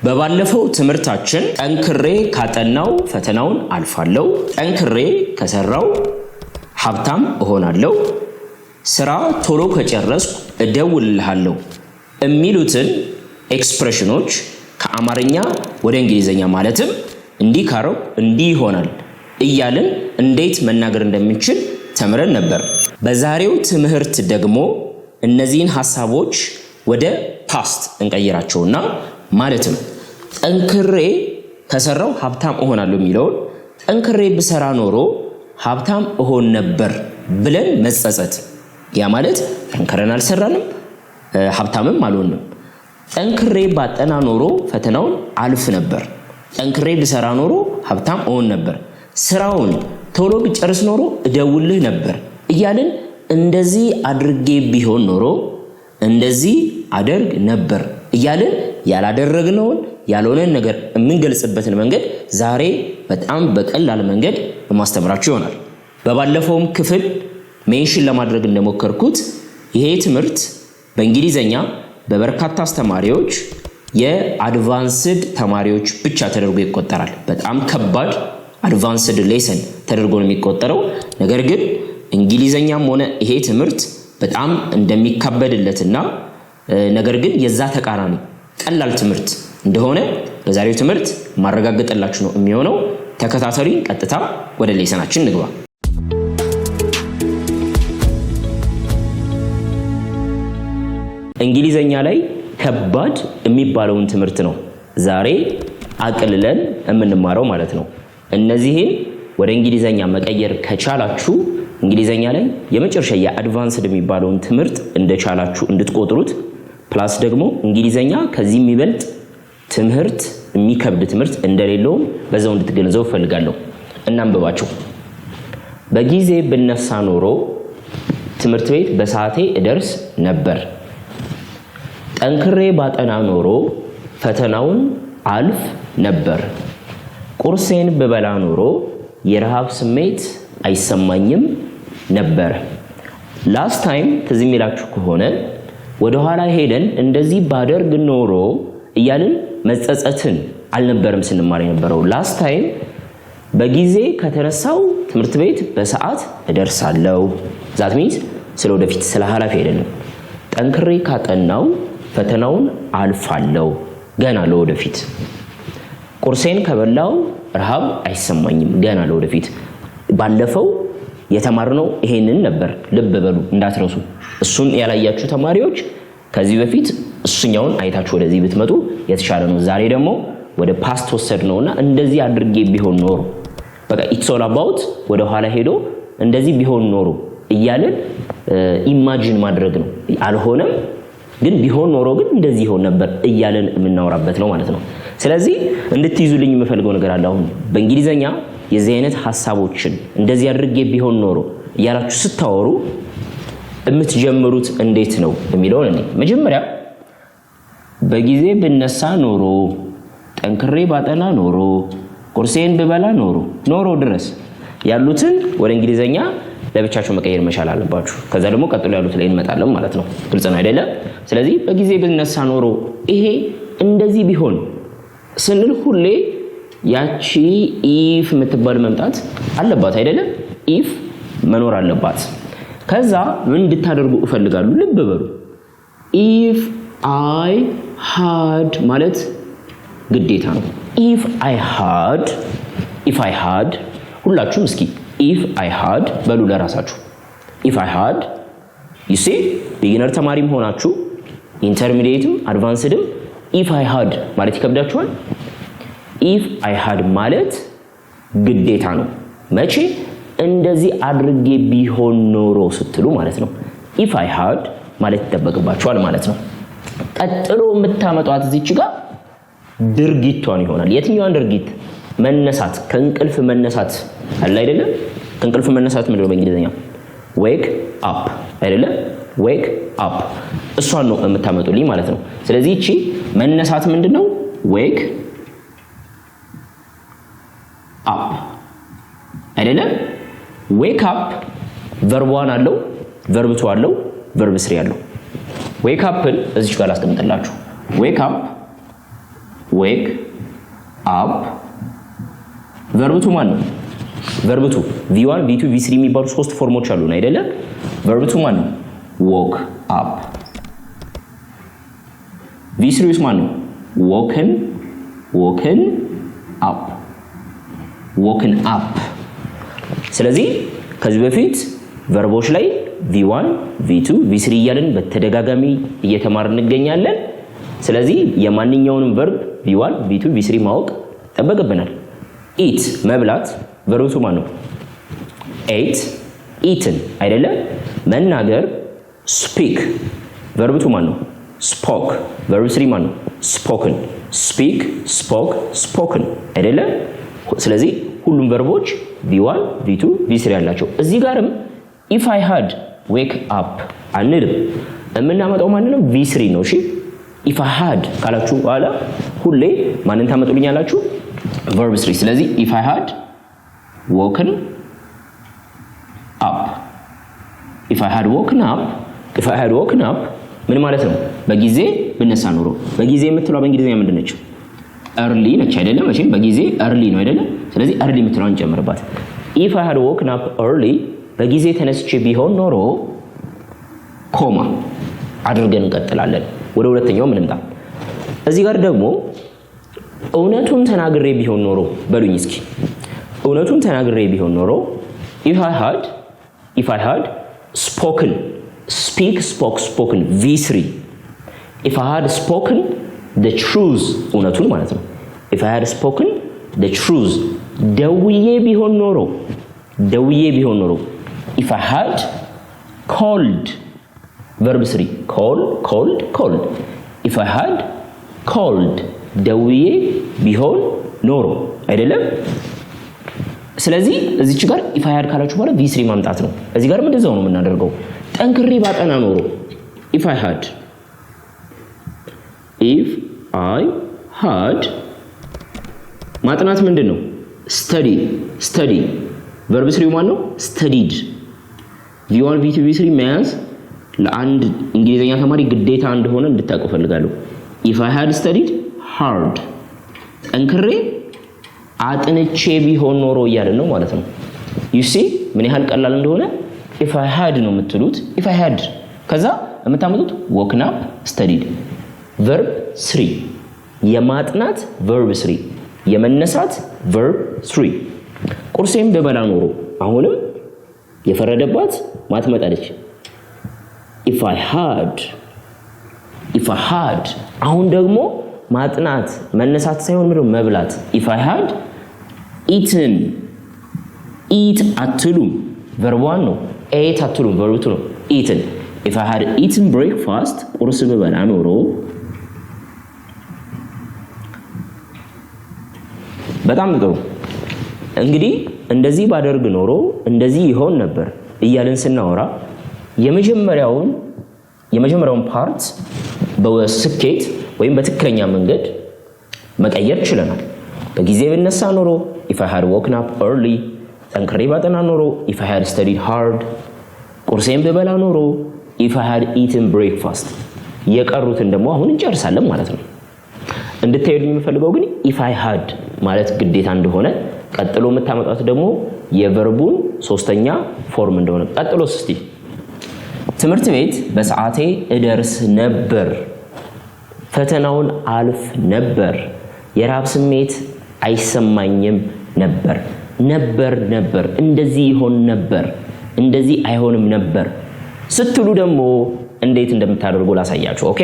በባለፈው ትምህርታችን ጠንክሬ ካጠናው ፈተናውን አልፋለሁ፣ ጠንክሬ ከሰራው ሀብታም እሆናለሁ፣ ስራ ቶሎ ከጨረስኩ እደውልልሃለሁ የሚሉትን ኤክስፕሬሽኖች ከአማርኛ ወደ እንግሊዘኛ ማለትም እንዲህ ካረው እንዲህ ይሆናል እያልን እንዴት መናገር እንደምንችል ተምረን ነበር። በዛሬው ትምህርት ደግሞ እነዚህን ሐሳቦች ወደ ፓስት እንቀይራቸውና ማለትም ጠንክሬ ከሰራው ሀብታም እሆናለሁ የሚለውን ጠንክሬ ብሰራ ኖሮ ሀብታም እሆን ነበር ብለን መጸጸት። ያ ማለት ጠንክረን አልሰራንም ሀብታምም አልሆንም። ጠንክሬ ባጠና ኖሮ ፈተናውን አልፍ ነበር፣ ጠንክሬ ብሰራ ኖሮ ሀብታም እሆን ነበር፣ ስራውን ቶሎ ብጨርስ ኖሮ እደውልህ ነበር እያልን እንደዚህ አድርጌ ቢሆን ኖሮ እንደዚህ አደርግ ነበር እያልን ያላደረግነውን ያልሆነን ነገር የምንገልጽበትን መንገድ ዛሬ በጣም በቀላል መንገድ ማስተምራችሁ ይሆናል። በባለፈውም ክፍል ሜንሽን ለማድረግ እንደሞከርኩት ይሄ ትምህርት በእንግሊዘኛ በበርካታ አስተማሪዎች የአድቫንስድ ተማሪዎች ብቻ ተደርጎ ይቆጠራል። በጣም ከባድ አድቫንስድ ሌሰን ተደርጎ ነው የሚቆጠረው። ነገር ግን እንግሊዘኛም ሆነ ይሄ ትምህርት በጣም እንደሚካበድለትና ነገር ግን የዛ ተቃራኒ ቀላል ትምህርት እንደሆነ በዛሬው ትምህርት ማረጋገጥላችሁ ነው የሚሆነው። ተከታተሉኝ፣ ቀጥታ ወደ ሌሰናችን እንግባ። እንግሊዘኛ ላይ ከባድ የሚባለውን ትምህርት ነው ዛሬ አቅልለን የምንማረው ማለት ነው። እነዚህን ወደ እንግሊዘኛ መቀየር ከቻላችሁ እንግሊዘኛ ላይ የመጨረሻ የአድቫንስድ የሚባለውን ትምህርት እንደቻላችሁ እንድትቆጥሩት ፕላስ ደግሞ እንግሊዘኛ ከዚህ የሚበልጥ ትምህርት የሚከብድ ትምህርት እንደሌለውም በዛው እንድትገነዘቡ ፈልጋለሁ። እናንብባችሁ። በጊዜ ብነሳ ኖሮ ትምህርት ቤት በሰዓቴ እደርስ ነበር። ጠንክሬ ባጠና ኖሮ ፈተናውን አልፍ ነበር። ቁርሴን ብበላ ኖሮ የረሃብ ስሜት አይሰማኝም ነበር። ላስት ታይም ትዝ የሚላችሁ ከሆነ ወደ ኋላ ሄደን እንደዚህ ባደርግ ኖሮ እያልን መጸጸትን አልነበረም ስንማር የነበረው። ላስት ታይም በጊዜ ከተነሳው ትምህርት ቤት በሰዓት እደርሳለሁ። ዛት ሚንስ ስለ ወደፊት ስለ ኃላፊ አይደለም። ጠንክሬ ካጠናው ፈተናውን አልፋለሁ ገና ለወደፊት። ቁርሴን ከበላው ረሃብ አይሰማኝም ገና ለወደፊት። ባለፈው የተማርነው ይሄንን ነበር፣ ልብ በሉ እንዳትረሱ። እሱን ያላያችሁ ተማሪዎች ከዚህ በፊት እሱኛውን አይታችሁ ወደዚህ ብትመጡ የተሻለ ነው። ዛሬ ደግሞ ወደ ፓስት ወሰድነውና እንደዚህ አድርጌ ቢሆን ኖሮ በቃ ኢትስ ኦል አባውት ወደ ኋላ ሄዶ እንደዚህ ቢሆን ኖሮ እያልን ኢማጂን ማድረግ ነው። አልሆነም ግን ቢሆን ኖሮ ግን እንደዚህ ይሆን ነበር እያልን የምናወራበት ነው ማለት ነው። ስለዚህ እንድትይዙልኝ የምፈልገው ነገር አለ። አሁን በእንግሊዘኛ የዚህ አይነት ሐሳቦችን እንደዚህ አድርጌ ቢሆን ኖሮ እያላችሁ ስታወሩ የምትጀምሩት እንዴት ነው የሚለውን እኔ መጀመሪያ በጊዜ ብነሳ ኖሮ፣ ጠንክሬ ባጠና ኖሮ፣ ቁርሴን ብበላ ኖሮ ድረስ ያሉትን ወደ እንግሊዘኛ ለብቻቸው መቀየር መቻል አለባችሁ። ከዛ ደግሞ ቀጥሎ ያሉት ላይ እንመጣለን ማለት ነው። ግልጽ ነው አይደለ? ስለዚህ በጊዜ ብነሳ ኖሮ ይሄ እንደዚህ ቢሆን ስንል ሁሌ ያቺ ኢፍ የምትባል መምጣት አለባት አይደለ? ኢፍ መኖር አለባት። ከዛ ምን እንድታደርጉ እፈልጋለሁ፣ ልብ በሉ። ኢፍ አይ ሃድ ማለት ግዴታ ነው። ኢፍ አይ ሃድ ሁላችሁም እስኪ ኢፍ አይ ሃድ በሉ ለራሳችሁ። ኢፍ አይ ሃድ ዩ ሲ ቢጊነር ተማሪም ሆናችሁ ኢንተርሚዲየትም አድቫንስድም ኢፍ አይ ሃድ ማለት ይከብዳችኋል። ኢፍ አይ ሃድ ማለት ግዴታ ነው። መቼ? እንደዚህ አድርጌ ቢሆን ኖሮ ስትሉ ማለት ነው። ኢፍ አይ ሃድ ማለት ይጠበቅባችኋል ማለት ነው። ቀጥሎ የምታመጧት እዚች ጋር ድርጊቷን ይሆናል። የትኛዋን ድርጊት? መነሳት፣ ከእንቅልፍ መነሳት አለ አይደለም? ከእንቅልፍ መነሳት ምንድነው በእንግሊዘኛ? ዌክ አፕ አይደለም? ዌክ አፕ እሷን ነው የምታመጡልኝ ማለት ነው። ስለዚህ እቺ መነሳት ምንድነው? ዌክ አፕ አይደለም? ዌክ አፕ ቨርብ 1 አለው፣ ቨርብ 2 አለው፣ ቨርብ 3 አለው። ዌክ አፕን እዚህ ጋር አስቀምጥላችሁ። ዌክ አፕ wake up verb to ማን ነው verb to v1 v2 v3 የሚባሉ ሶስት ፎርሞች አሉን አይደለ verb to ማን ነው woke up v3 ውስጥ ማን ነው woken up ስለዚህ ከዚህ በፊት ቨርቦች ላይ v1 v2 v3 እያልን በተደጋጋሚ እየተማርን እንገኛለን ስለዚህ የማንኛውንም ቨርብ v1 v2 v3 ማወቅ ተጠበቅብናል eat መብላት ቨርቡ ቱ ማን ነው ate eaten አይደለ መናገር speak ቨርቡ ቱ ማን ነው spoke ቨርቡ 3 ማን ነው spoken speak spoke spoken አይደለ ስለዚህ ሁሉም ቨርቦች v1 v2 v3 ያላቸው እዚህ ጋርም if I had wake up አንልም የምናመጣው ማንንም v3 ነው እሺ if I had ካላችሁ በኋላ ሁሌ ማንን ታመጡልኛላችሁ verb 3 ስለዚህ if I had woken up ምን ማለት ነው በጊዜ ብነሳ ኖሮ በጊዜ የምትለው በእንግሊዝኛ ምንድን ነች early ነች አይደለም እሺ በጊዜ early ነው አይደለም ስለዚህ early የምትለውን ጨምርባት if I had woken up early በጊዜ ተነስቼ ቢሆን ኖሮ ኮማ አድርገን እንቀጥላለን ወደ ሁለተኛው ምን እንጣ እዚህ ጋር ደግሞ እውነቱን ተናግሬ ቢሆን ኖሮ በሉኝ እስኪ እውነቱን ተናግሬ ቢሆን ኖሮ if I had spoken speak spoke spoken v3 if I had spoken the truth እውነቱን ማለት ነው if I had spoken the truth ደውዬ ቢሆን ኖሮ if I had called verb 3 called if I had called ደውዬ ቢሆን ኖሮ አይደለም ስለዚህ እዚች ጋር if I had ካላችሁ በኋላ v3 ማምጣት ነው እዚህ ጋር እንደዛው ነው የምናደርገው ጠንክሬ ባጠና ኖሮ if I had ማጥናት ምንድነው study verb 3 ማን ነው studied v1 v2 v3 መያዝ ለአንድ እንግሊዘኛ ተማሪ ግዴታ እንደሆነ እንድታውቁ ፈልጋለሁ if I had studied hard ጠንክሬ አጥንቼ ቢሆን ኖሮ እያልን ነው ማለት ነው you see ምን ያህል ቀላል እንደሆነ if I had ነው የምትሉት if I had ከዛ የምታመጡት woken up studied verb 3 የማጥናት verb 3 የመነሳት verb 3 ቁርሴም በበላ ኖሮ አሁንም የፈረደባት ማትመጣለች if I had አሁን ደግሞ ማጥናት መነሳት ሳይሆን ምንድነው መብላት if I had eaten eat አትሉም verb 1 ነው ate አትሉም verb 2 ነው eaten if I had eaten breakfast ቁርስ በበላ ኖሮ በጣም ጥሩ እንግዲህ እንደዚህ ባደርግ ኖሮ እንደዚህ ይሆን ነበር እያልን ስናወራ የመጀመሪያውን ፓርት በስኬት ወይም በትክክለኛ መንገድ መቀየር ይችላል በጊዜ ብነሳ ኖሮ if I had woken up early ጠንክሬ ባጠና ኖሮ if I had studied hard ቁርሴን በበላ ኖሮ if I had eaten breakfast የቀሩትን ደግሞ አሁን እንጨርሳለን ማለት ነው እንድታዩልኝ የምፈልገው ግን if I had ማለት ግዴታ እንደሆነ ቀጥሎ የምታመጣው ደግሞ የቨርቡን ሶስተኛ ፎርም እንደሆነ ቀጥሎ እስቲ ትምህርት ቤት በሰዓቴ እደርስ ነበር ፈተናውን አልፍ ነበር የራብ ስሜት አይሰማኝም ነበር እንደዚህ ይሆን ነበር እንደዚህ አይሆንም ነበር ስትሉ ደግሞ እንዴት እንደምታደርጉ ላሳያችሁ ኦኬ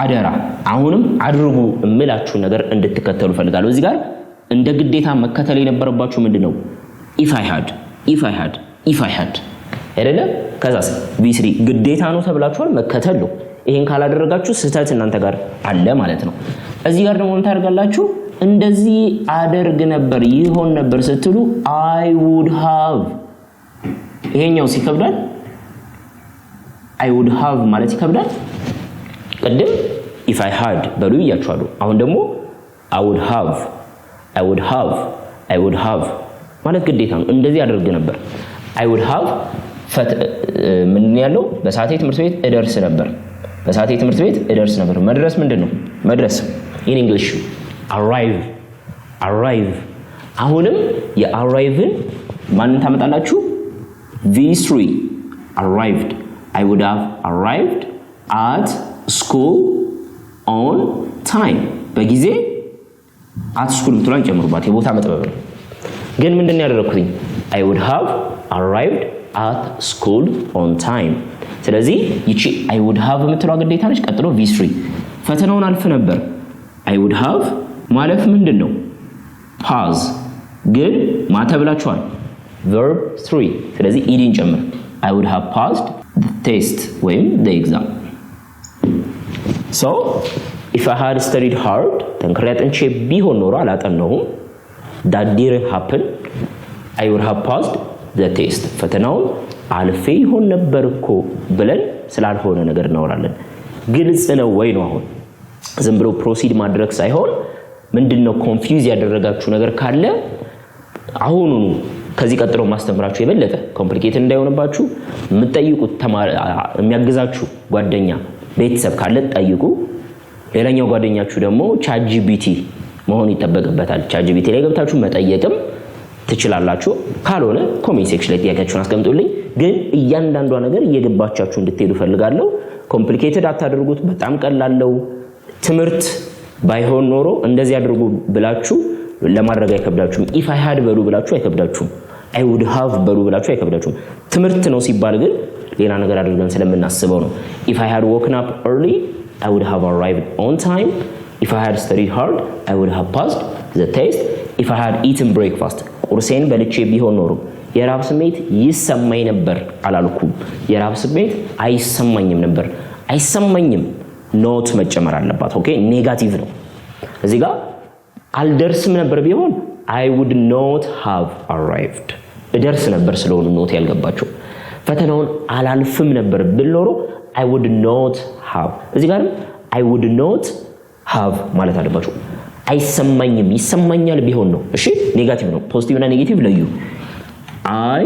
አደራ አሁንም አድርጉ እምላችሁ ነገር እንድትከተሉ ፈልጋለሁ እዚህ ጋር እንደ ግዴታ መከተል የነበረባችሁ ምንድነው if I had አይደለ ከዛስ v3 ግዴታ ነው ተብላችኋል መከተል ነው ይሄን ካላደረጋችሁ ስህተት እናንተ ጋር አለ ማለት ነው እዚህ ጋር ደግሞ ምን ታደርጋላችሁ እንደዚህ አደርግ ነበር ይሆን ነበር ስትሉ I would have ይሄኛው ሲከብዳል I would have ማለት ይከብዳል ቀደም if I had በሉ ይያችኋሉ አሁን ደግሞ I would have ማለት ግዴታ ነው እንደዚህ አደርግ ነበር I would have ምን ያለው በሰዓቴ ትምህርት ቤት እደርስ ነበር መድረስ ምንድነው in English arrive አሁንም የarriveን ማንን ታመጣላችሁ v3 arrived I would have arrived at school on time በጊዜ at school ምትሏን ጨምሩባት የቦታ መጥበብ ነው ግን ምንድነው ያደረኩኝ I would have arrived at school on time ስለዚህ ይቺ I would have ምትሏ ግዴታ ነች ቀጥሎ v3 ፈተናውን አልፍ ነበር I would have ማለፍ ምንድነው pause ግን ማተብላችኋል verb 3 ስለዚህ ኢዲን ጨምር I would have passed the test ወይም the exam so if I had studied hard ተንክሬ አጥንቼ ቢሆን ኖሮ አላጠናሁም that didn't happen I would have passed the test ፈተናውን አልፌ ይሆን ነበርኮ ብለን ስላልሆነ ነገር እናወራለን ግልጽ ነው ወይ ነው አሁን ዝም ብሎ ፕሮሲድ ማድረግ ሳይሆን ምንድነው ኮንፊውዝ ያደረጋችሁ ነገር ካለ አሁን ከዚህ ቀጥሎ ማስተምራችሁ የበለጠ ኮምፕሊኬትድ እንዳይሆንባችሁ የምትጠይቁት ተማሪ የሚያግዛችሁ ጓደኛ ቤተሰብ ካለ ጠይቁ ሌላኛው ጓደኛችሁ ደግሞ ChatGPT መሆን ይተበቀበታል ChatGPT ላይ ገብታችሁ መጠየቅም ትችላላችሁ ካልሆነ ኮሜንት ሴክሽን ላይ ጥያቄያችሁን አስቀምጡልኝ ግን እያንዳንዷ ነገር እየገባቻችሁ እንድትሄዱ ፈልጋለሁ ኮምፕሊኬትድ አታድርጉት በጣም ቀላለው ትምህርት ባይሆን ኖሮ እንደዚህ አድርጉ ብላችሁ ለማድረግ አይከብዳችሁም if I had በሉ ብላችሁ አይከብዳችሁም I would have በሉ ብላችሁ አይከብዳችሁም ትምህርት ነው ሲባል ግን ሌላ ነገር አድርገን ስለምናስበው ነው if I had woken up early I would have arrived on time if I had studied hard I would have passed the test if I had eaten breakfast ቁርሴን በልቼ ቢሆን ኖሮ የራብ ስሜት ይሰማኝ ነበር አላልኩም የራብ ስሜት አይሰማኝም ነበር አይሰማኝም ኖት መጨመር አለባት ኦኬ ኔጋቲቭ ነው እዚህ ጋር አልደርስም ነበር ቢሆን I would not have arrived እደርስ ነበር ስለሆነ ኖት ያልገባችሁ ፈተናውን አላልፍም ነበር ብልኖሮ I would not have እዚህ ጋር I would not have ማለት አለባችሁ አይሰማኝም ይሰማኛል ቢሆን ነው እሺ ኔጋቲቭ ነው ፖዚቲቭ እና ኔጌቲቭ ለዩ I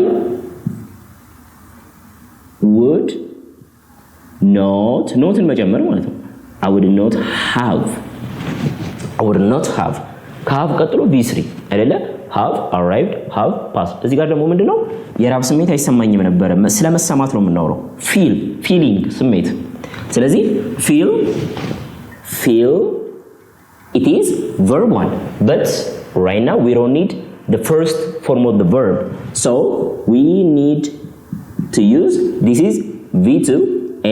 would noትን መጨመር ማለት ነው I would not have have ቀጥሎ v3 አይደለ have arrived have passed እዚህ ጋር ደግሞ ምንድነው የራብ ስሜት አይሰማኝም ነበር ስለመሰማት ነው የምናወራው feeling ስሜት ስለዚህ feel it is verb 1 but right now we don't need the first form of the verb so we need to use this is v2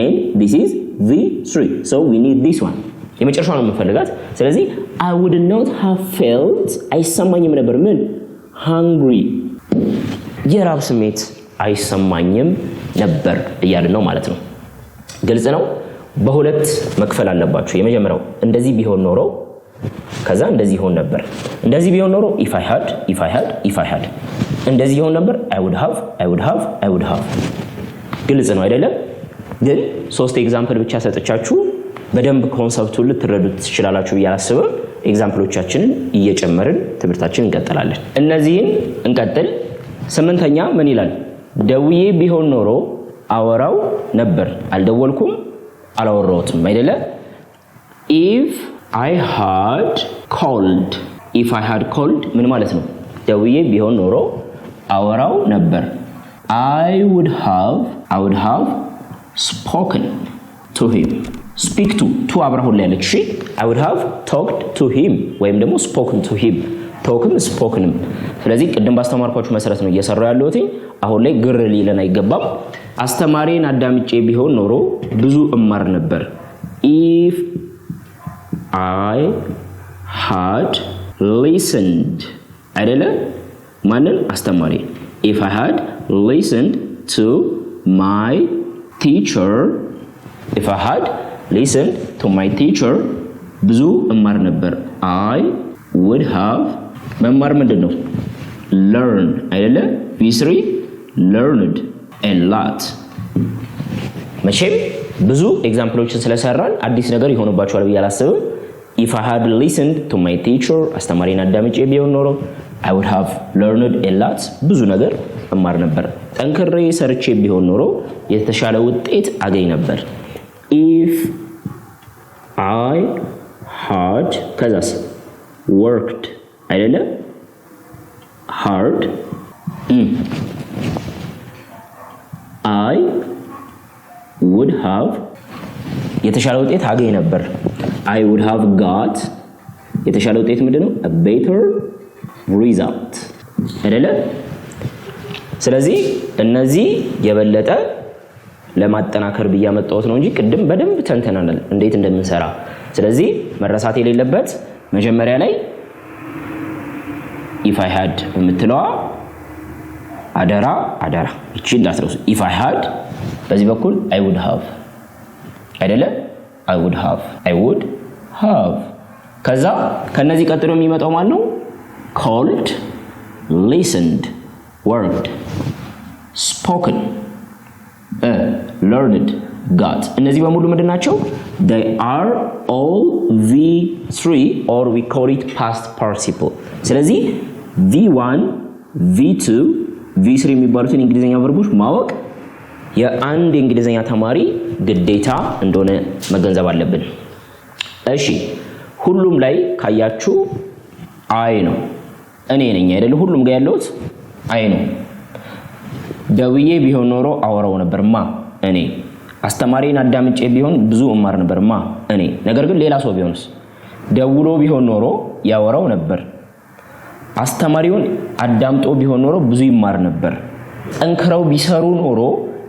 and this is v3 so we need this one የመጨረሻው ነው የምፈልጋት ስለዚህ I would not have felt አይሰማኝም ነበር ምን hungry የራብ ስሜት አይሰማኝም ነበር እያልን ነው ማለት ነው ግልጽ ነው በሁለት መክፈል አለባችሁ የመጀመሪያው እንደዚህ ቢሆን ኖሮ ከዛ እንደዚህ ሆን ነበር እንደዚህ ቢሆን ኖሮ if I had እንደዚህ ሆን ነበር I would have ግልጽ ነው አይደለም ግን ሶስት ኤግዛምፕል ብቻ ሰጥቻችሁ በደንብ ኮንሰፕቱን ልትረዱት ትችላላችሁ ያላስበው ኤግዛምፕሎቻችንን እየጨመርን ትምህርታችንን እንቀጥላለን እነዚህን እንቀጥል ስምንተኛ ምን ይላል ደውዬ ቢሆን ኖሮ አወራው ነበር አልደወልኩም አላወራሁትም አይደለ if I had called ምን ማለት ነው ደውዬ ቢሆን ኖሮ አወራው ነበር I would have spoken to him speak to አብራሁን ላይ ያለች I would have talked to him ወይም ደግሞ spoken to him talkም spokenም ስለዚህ ቅድም ባስተማርኳችሁ መሰረት ነው እየሰራው ያለሁት አሁን ላይ ግር ሊለን አይገባም አስተማሪን አዳምጬ ቢሆን ኖሮ ብዙ እማር ነበር if I had listened አይደለ ማንን አስተማሪ if I had listened to my teacher if I had listened to my teacher ብዙ እማር ነበር I would have መማር ምንድነው learn አይደለ v3 learned a lot መቼም ብዙ ኤግዛምፕሎችን ስለሰራን አዲስ ነገር ይሆንባችኋል ብዬ አላስብም if I had listened to my teacher አስተማሪን አዳምጬ ቢሆን ኖሮ I would have learned a lot ብዙ ነገር እማር ነበር ጠንክሬ ሰርቼ ቢሆን ኖሮ የተሻለ ውጤት አገኝ ነበር if I had ከዛስ worked አይደለ hard I would have የተሻለ ውጤት አገኝ ነበር I would have got የተሻለ ውጤት ምንድነው a better result አይደለ ስለዚህ እነዚህ የበለጠ ለማጠናከር በያመጣውት ነው እንጂ ቅድም በደንብ ተንተናናል እንዴት እንደምንሰራ ስለዚህ መረሳት የሌለበት መጀመሪያ ላይ if I had የምትለዋ አደራ እቺ እንዳትረሱ if I had በዚህ በኩል I would have አይደለ I would have ከዛ ከነዚህ ቀጥሎ የሚመጣው ማለት ነው called listened worked spoken learned got እነዚህ በሙሉ ምንድናቸው they are all V3 or we call it past participle ስለዚህ V1 V2 V3 የሚባሉትን እንግሊዘኛ ቨርቦች ማወቅ የአንድ እንግሊዘኛ ተማሪ ግዴታ እንደሆነ መገንዘብ አለብን እሺ ሁሉም ላይ ካያችሁ አይ ነው እኔ ነኝ አይደል ሁሉም ጋር ያለውት አይ ነው ደውዬ ቢሆን ኖሮ አወራው ነበርማ እኔ አስተማሪን አዳምጬ ቢሆን ብዙ እማር ነበርማ እኔ ነገር ግን ሌላ ሰው ቢሆንስ ደውሎ ቢሆን ኖሮ ያወራው ነበር አስተማሪውን አዳምጦ ቢሆን ኖሮ ብዙ ይማር ነበር ጠንክረው ቢሰሩ ኖሮ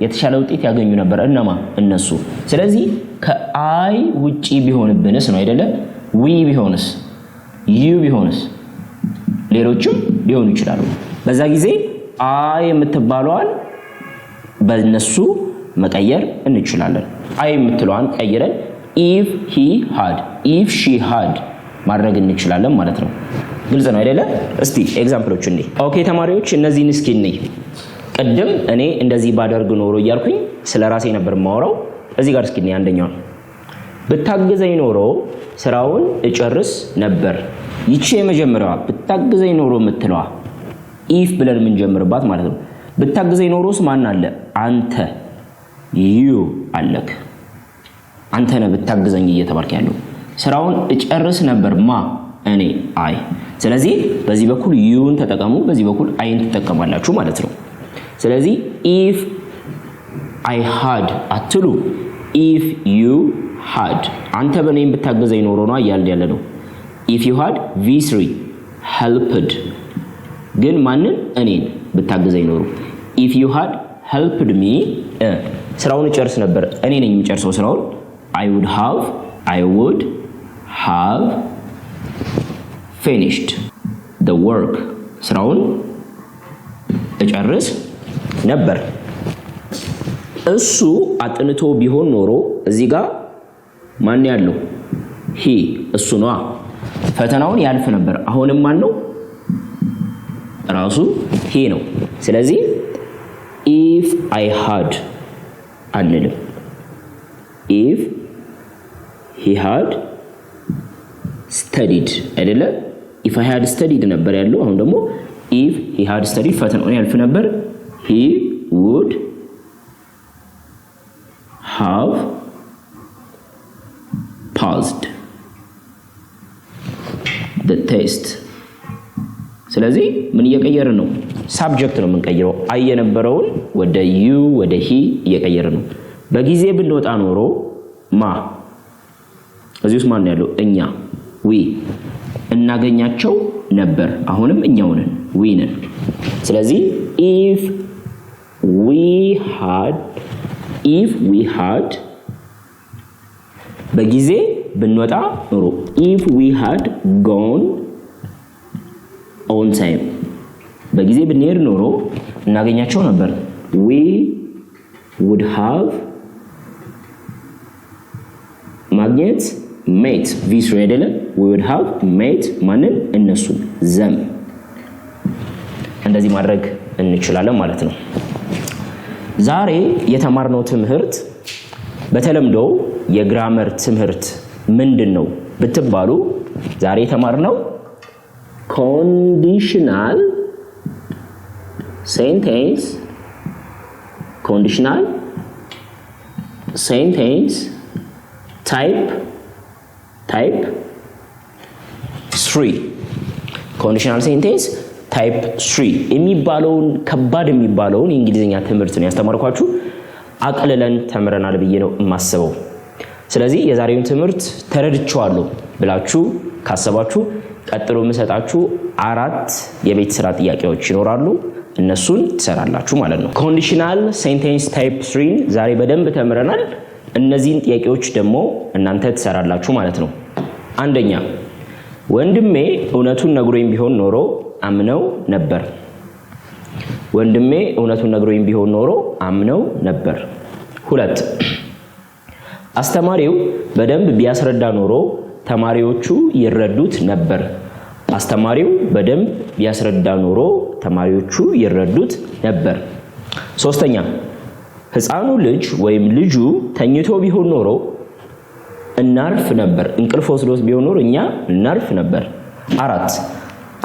የተሻለ ውጤት ያገኙ ነበር እነማ እነሱ ስለዚህ ከአይ ውጪ ቢሆንብንስ ነው አይደለ ዊ ቢሆንስ ዩ ቢሆንስ ሌሎችም ሊሆኑ ይችላሉ በዛ ጊዜ አይ የምትባለዋን በእነሱ መቀየር እንችላለን አይ የምትለዋን ቀይረን if he had if she had ማድረግ እንችላለን ማለት ነው ግልጽ ነው አይደለ እስቲ ኤግዛምፕሎች እንዴ ኦኬ ተማሪዎች እነዚህን እስኪ እንይ ቀደም እኔ እንደዚህ ባደርግ ኖሮ እያልኩኝ ስለራሴ ነበር ማወራው እዚህ ጋር እስኪ እንይ አንደኛው ብታግዘኝ ኖሮ ስራውን እጨርስ ነበር ይቺ የመጀመሪያዋ ብታግዘኝ ኖሮ የምትለዋ if ብለን ምን ጀምርባት ማለት ነው ብታግዘኝ ኖሮስ ማን አለ አንተ you አለክ አንተ ነህ ብታግዘኝ እየተባልክ ያለው ስራውን እጨርስ ነበር ማ እኔ አይ ስለዚህ በዚህ በኩል youን ተጠቀሙ በዚህ በኩል አይን ተጠቀማላችሁ ማለት ነው ስለዚህ if I had አትሉ if you had አንተ በኔም ብታግዘኝ ኖሮ ነው ያለ ነው if you had V3 helped ግን ማንን እኔን ብታግዘኝ ኖሮ if you had helped me ስራውን እጨርስ ነበር እኔ ነኝ የሚጨርሰው ስራውን I would have finished the work ስራውን እጨርስ ነበር እሱ አጥንቶ ቢሆን ኖሮ እዚህ ጋር ማን ያለው he እሱ ነው ፈተናውን ያልፍ ነበር አሁንም ማን ነው ራሱ he ነው ስለዚህ if I had አንልም if he had studied አይደለ if I had studied ነበር ያለው አሁን ደግሞ if he had studied ፈተናውን ያልፍ ነበር he would have passed the test ስለዚህ ምን እየቀየረ ነው ሳብጀክት ነው የምንቀይረው አይ የነበረውን ወደ you ወደ he እየቀየረ ነው በጊዜ ብንወጣ ኖሮ ማ እዚህስ ማን ያለው እኛ we እናገኛቸው ነበር አሁንም እኛው ነን we ነን ስለዚህ if we had በጊዜ ብንወጣ ኖሮ if we had gone on time በጊዜ ብንሄድ ኖሮ እናገኛቸው ነበር we would have ማግኘት met V3 አይደለ we would have met ማንን እነሱ them እንደዚህ ማድረግ እንችላለን ማለት ነው ዛሬ የተማርነው ትምህርት በተለምዶ የግራመር ትምህርት ምንድነው ብትባሉ ዛሬ የተማርነው conditional sentence type 3 ኮንዲሽናል ሴንቴንስ ታይፕ 3 የሚባለውን ከባድ የሚባለውን የእንግሊዝኛ ትምህርት ነው ያስተማርኳችሁ። አቅልለን ተምረናል ብዬ ነው የማስበው። ስለዚህ የዛሬውን ትምህርት ተረድቻለሁ ብላችሁ ካሰባችሁ ቀጥሎ የምሰጣችሁ 4 የቤት ስራ ጥያቄዎች ይኖራሉ። እነሱን ትሰራላችሁ ማለት ነው። ኮንዲሽናል ሴንቴንስ ታይፕ 3 ዛሬ በደንብ ተምረናል። እነዚህን ጥያቄዎች ደግሞ እናንተ ትሰራላችሁ ማለት ነው። አንደኛ ወንድሜ እውነቱን ነግሮኝ ቢሆን ኖሮ አምነው ነበር። ወንድሜ እውነቱን ነግሮኝ ቢሆን ኖሮ አምነው ነበር። 2 አስተማሪው በደንብ ቢያስረዳ ኖሮ ተማሪዎቹ ይረዱት ነበር። አስተማሪው በደንብ ቢያስረዳ ኖሮ ተማሪዎቹ ይረዱት ነበር። 3ኛ ህፃኑ ልጅ ወይም ልጁ ተኝቶ ቢሆን ኖሮ እናርፍ ነበር። እንቅልፍ ወስዶት ቢሆን ኖሮ እኛ እናርፍ ነበር። 4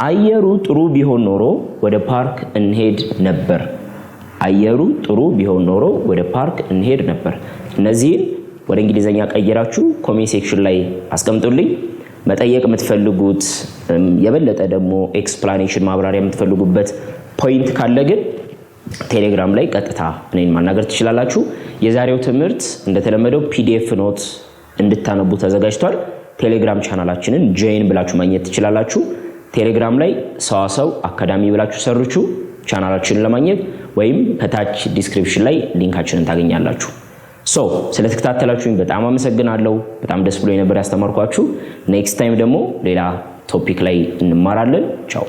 አየሩ ጥሩ ቢሆን ኖሮ ወደ ፓርክ እንሄድ ነበር። አየሩ ጥሩ ቢሆን ኖሮ ወደ ፓርክ እንሄድ ነበር። እነዚህን ወደ እንግሊዘኛ ቀይራችሁ ኮሜንት ሴክሽን ላይ አስቀምጡልኝ። መጠየቅ የምትፈልጉት የበለጠ ደግሞ ኤክስፕላኔሽን ማብራሪያ የምትፈልጉበት ፖይንት ካለ ግን ቴሌግራም ላይ ቀጥታ እኔን ማናገር ትችላላችሁ። የዛሬው ትምህርት እንደተለመደው ፒዲኤፍ ኖት እንድታነቡ ተዘጋጅቷል። ቴሌግራም ቻናላችንን ጆይን ብላችሁ ማግኘት ትችላላችሁ። ቴሌግራም ላይ ሰዋሰው አካዳሚ ብላችሁ ሰርቹ ቻናላችንን ለማግኘት ወይም ከታች ዲስክሪፕሽን ላይ ሊንካችንን ታገኛላችሁ። ስለተከታተላችሁኝ በጣም አመሰግናለሁ። በጣም ደስ ብሎኝ ነበር ያስተማርኳችሁ። ኔክስት ታይም ደግሞ ሌላ ቶፒክ ላይ እንማራለን። ቻው።